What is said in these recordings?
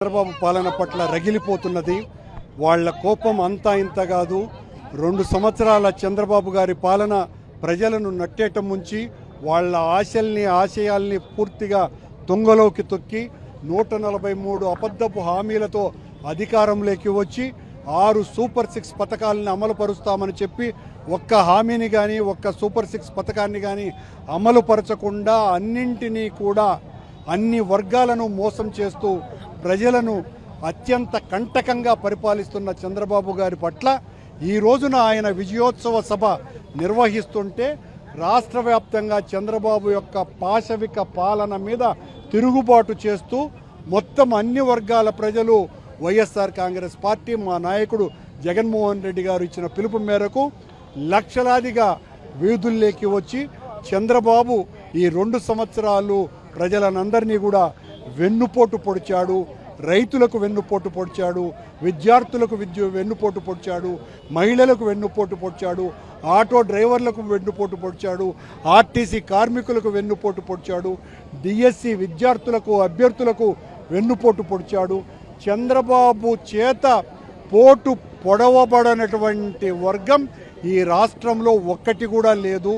చంద్రబాబు పాలన పట్ల రగిలిపోతున్నది. వాళ్ళ కోపం అంతా ఇంత కాదు. 2 సంవత్సరాల చంద్రబాబు గారి పాలన ప్రజలను నట్టేట ముంచి వాళ్ళ ఆశల్ని ఆశయాల్ని పూర్తిగా తుంగలోకి తొక్కి 143 అబద్ధపు హామీలతో అధికారంలోకి వచ్చి 6 సూపర్ 6 పథకాలను అమలు పరుస్తామని చెప్పి ఒక్క హామీని కానీ ఒక్క సూపర్ 6 పథకాన్ని కానీ అమలు పరచకుండా అన్నింటినీ కూడా అన్ని వర్గాలను మోసం చేస్తూ ప్రజలను అత్యంత కంటకంగా పరిపాలిస్తున్న చంద్రబాబు గారి పట్ల ఈ రోజున ఆయన విజయోత్సవ సభ నిర్వహిస్తుంటే రాష్ట్ర వ్యాప్తంగా చంద్రబాబు యొక్క పాశవిక పాలన మీద తిరుగుబాటు చేస్తూ మొత్తం అన్ని వర్గాల ప్రజలు వైఎస్ఆర్ కాంగ్రెస్ పార్టీ మా నాయకుడు జగన్మోహన్ రెడ్డి గారు ఇచ్చిన పిలుపు మేరకు లక్షలాదిగా వీధుల్లోకి వచ్చి చంద్రబాబు ఈ 2 సంవత్సరాలు ప్రజలనందరినీ కూడా వెన్నుపోటు పొడిచాడు. రైతులకు వెన్నుపోటు పొడిచాడు, విద్యార్థులకు వెన్నుపోటు పొడిచాడు, మహిళలకు వెన్నుపోటు పొడిచాడు, ఆటో డ్రైవర్లకు వెన్నుపోటు పొడిచాడు, ఆర్టీసీ కార్మికులకు వెన్నుపోటు పొడిచాడు, డిఎస్సి విద్యార్థులకు అభ్యర్థులకు వెన్నుపోటు పొడిచాడు. చంద్రబాబు చేత పోటు పొడవబడనటువంటి వర్గం ఈ రాష్ట్రంలో ఒక్కటి కూడా లేదు.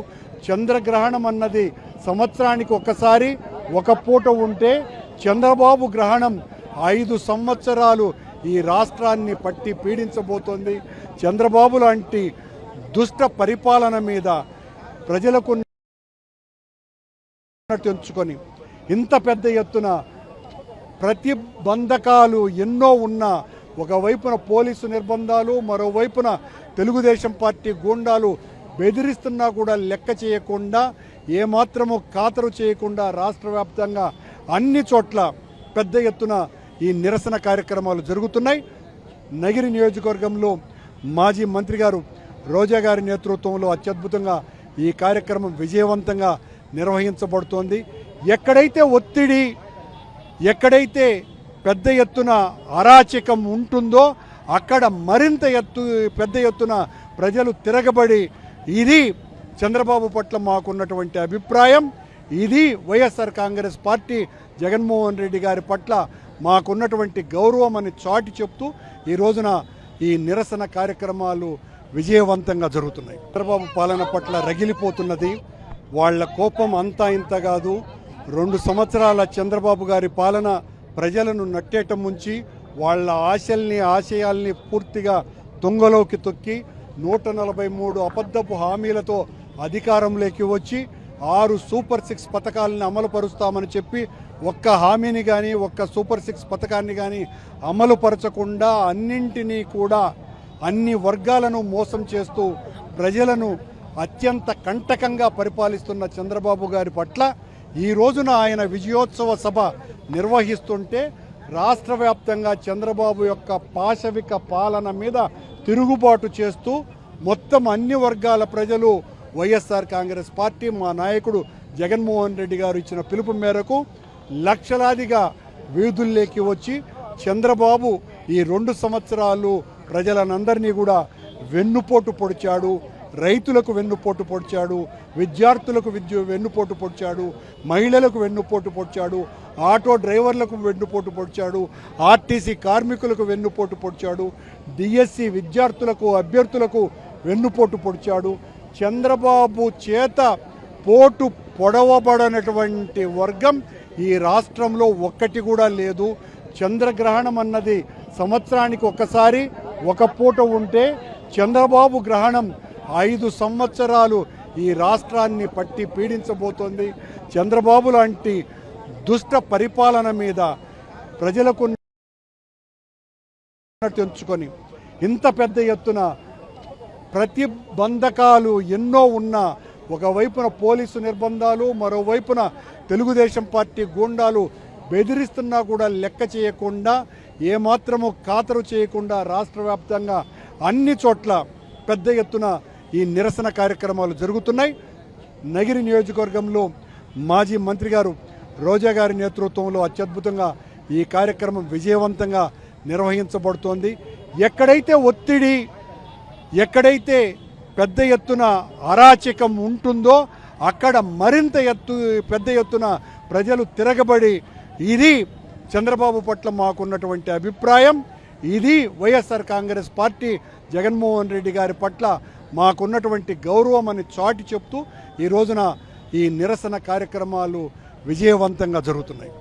చంద్రగ్రహణం అన్నది సంవత్సరానికి ఒక్కసారి ఒక పూట ఉంటే చంద్రబాబు గ్రహణం 5 సంవత్సరాలు ఈ రాష్ట్రాన్ని పట్టి పీడించబోతోంది. చంద్రబాబు లాంటి దుష్ట పరిపాలన మీద ప్రజలకు తెంచుకొని ఇంత పెద్ద ఎత్తున ప్రతిబంధకాలు ఎన్నో ఉన్నా ఒకవైపున పోలీసు నిర్బంధాలు, మరోవైపున తెలుగుదేశం పార్టీ గూండాలు బెదిరిస్తున్నా కూడా లెక్క చేయకుండా ఏమాత్రము ఖాతరు చేయకుండా రాష్ట్ర వ్యాప్తంగా అన్ని చోట్ల పెద్ద ఎత్తున ఈ నిరసన కార్యక్రమాలు జరుగుతున్నాయి. నగిరి నియోజకవర్గంలో మాజీ మంత్రి గారు రోజా గారి నేతృత్వంలో అత్యద్భుతంగా ఈ కార్యక్రమం విజయవంతంగా నిర్వహించబడుతోంది. ఎక్కడైతే ఒత్తిడి, ఎక్కడైతే పెద్ద ఎత్తున అరాచకం ఉంటుందో అక్కడ మరింత పెద్ద ఎత్తున ప్రజలు తిరగబడి ఇది చంద్రబాబు పట్ల మాకున్నటువంటి అభిప్రాయం, ఇది వైఎస్ఆర్ కాంగ్రెస్ పార్టీ జగన్మోహన్ రెడ్డి గారి పట్ల మాకున్నటువంటి గౌరవం అని చాటి చెప్తూ ఈ రోజున ఈ నిరసన కార్యక్రమాలు విజయవంతంగా జరుగుతున్నాయి. చంద్రబాబు పాలన పట్ల రగిలిపోతున్నది. వాళ్ళ కోపం అంతా ఇంత కాదు. 2 సంవత్సరాల చంద్రబాబు గారి పాలన ప్రజలను నట్టేట ముంచి వాళ్ళ ఆశల్ని ఆశయాల్ని పూర్తిగా తుంగలోకి తొక్కి 143 అబద్ధపు హామీలతో అధికారంలోకి వచ్చి 6 సూపర్ 6 పథకాలను అమలు పరుస్తామని చెప్పి ఒక్క హామీని కానీ ఒక్క సూపర్ 6 పథకాన్ని కానీ అమలు పరచకుండా అన్నింటినీ కూడా అన్ని వర్గాలను మోసం చేస్తూ ప్రజలను అత్యంత కంటకంగా పరిపాలిస్తున్న చంద్రబాబు గారి పట్ల ఈ రోజున ఆయన విజయోత్సవ సభ నిర్వహిస్తుంటే రాష్ట్ర వ్యాప్తంగా చంద్రబాబు యొక్క పాశవిక పాలన మీద తిరుగుబాటు చేస్తూ మొత్తం అన్ని వర్గాల ప్రజలు వైఎస్ఆర్ కాంగ్రెస్ పార్టీ మా నాయకుడు జగన్మోహన్ రెడ్డి గారు ఇచ్చిన పిలుపు మేరకు లక్షలాదిగా వీధుల్లోకి వచ్చి చంద్రబాబు ఈ 2 సంవత్సరాలు ప్రజలనందరినీ కూడా వెన్నుపోటు పొడిచాడు, రైతులకు వెన్నుపోటు పొడిచాడు, విద్యార్థులకు వెన్నుపోటు పొడిచాడు, మహిళలకు వెన్నుపోటు పొడిచాడు, ఆటో డ్రైవర్లకు వెన్నుపోటు పొడిచాడు, ఆర్టీసీ కార్మికులకు వెన్నుపోటు పొడిచాడు, డిఎస్సి విద్యార్థులకు అభ్యర్థులకు వెన్నుపోటు పొడిచాడు. చంద్రబాబు చేత పోటు పొడవబడనటువంటి వర్గం ఈ రాష్ట్రంలో ఒక్కటి కూడా లేదు. చంద్రగ్రహణం అన్నది సంవత్సరానికి ఒక్కసారి ఒక పూట ఉంటే చంద్రబాబు గ్రహణం 5 సంవత్సరాలు ఈ రాష్ట్రాన్ని పట్టి పీడించబోతోంది. చంద్రబాబు లాంటి దుష్ట పరిపాలన మీద ప్రజలకు తెంచుకొని ఇంత పెద్ద ఎత్తున ప్రతిబంధకాలు ఎన్నో ఉన్నా ఒకవైపున పోలీసు నిర్బంధాలు, మరోవైపున తెలుగుదేశం పార్టీ గూండాలు బెదిరిస్తున్నా కూడా లెక్క చేయకుండా ఏమాత్రము ఖాతరు చేయకుండా రాష్ట్ర వ్యాప్తంగా అన్ని చోట్ల పెద్ద ఎత్తున ఈ నిరసన కార్యక్రమాలు జరుగుతున్నాయి. నగిరి నియోజకవర్గంలో మాజీ మంత్రి గారు రోజా గారి నేతృత్వంలో అత్యద్భుతంగా ఈ కార్యక్రమం విజయవంతంగా నిర్వహించబడుతోంది. ఎక్కడైతే ఒత్తిడి, ఎక్కడైతే పెద్ద ఎత్తున అరాచకం ఉంటుందో అక్కడ మరింత పెద్ద ఎత్తున ప్రజలు తిరగబడి ఇది చంద్రబాబు పట్ల మాకున్నటువంటి అభిప్రాయం ఇది. వైఎస్ఆర్ కాంగ్రెస్ పార్టీ జగన్మోహన్ రెడ్డి గారి పట్ల మాకున్నటువంటి గౌరవం అని చాటి చెప్తూ ఈ రోజున ఈ నిరసన కార్యక్రమాలు విజయవంతంగా జరుగుతున్నాయి.